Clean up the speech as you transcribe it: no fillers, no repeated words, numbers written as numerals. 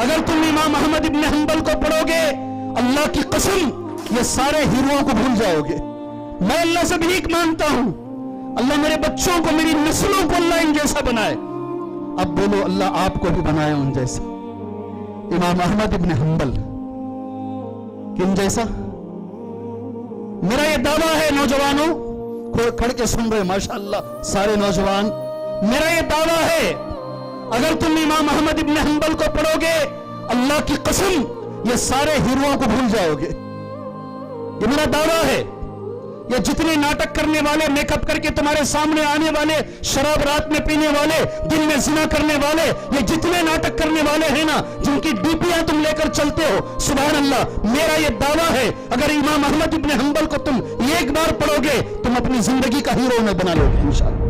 اگر تم امام احمد ابن حنبل کو پڑھوگے اللہ کی قسم یہ سارے ہیروؤں کو بھول جاؤ گے. میں اللہ سے بھیک مانگتا ہوں اللہ میرے بچوں کو میری نسلوں کو اللہ ان جیسا بنائے. اب بولو اللہ آپ کو بھی بنائے ان جیسا. امام احمد ابن حنبل کن جیسا؟ میرا یہ دعویٰ ہے نوجوانوں کھڑ کے سن رہے ماشاءاللہ سارے نوجوان, میرا یہ دعویٰ ہے اگر تم امام احمد ابن حنبل کو پڑھو گے اللہ کی قسم یہ سارے ہیروؤں کو بھول جاؤ گے. یہ میرا دعویٰ ہے. یہ جتنے ناٹک کرنے والے, میک اپ کر کے تمہارے سامنے آنے والے, شراب رات میں پینے والے, دن میں زنا کرنے والے, یہ جتنے ناٹک کرنے والے ہیں نا جن کی ڈیپیاں تم لے کر چلتے ہو, سبحان اللہ میرا یہ دعویٰ ہے اگر امام احمد ابن حنبل کو تم ایک بار پڑھو گے تم اپنی زندگی کا ہیرو میں بنا لو گے انشاءاللہ.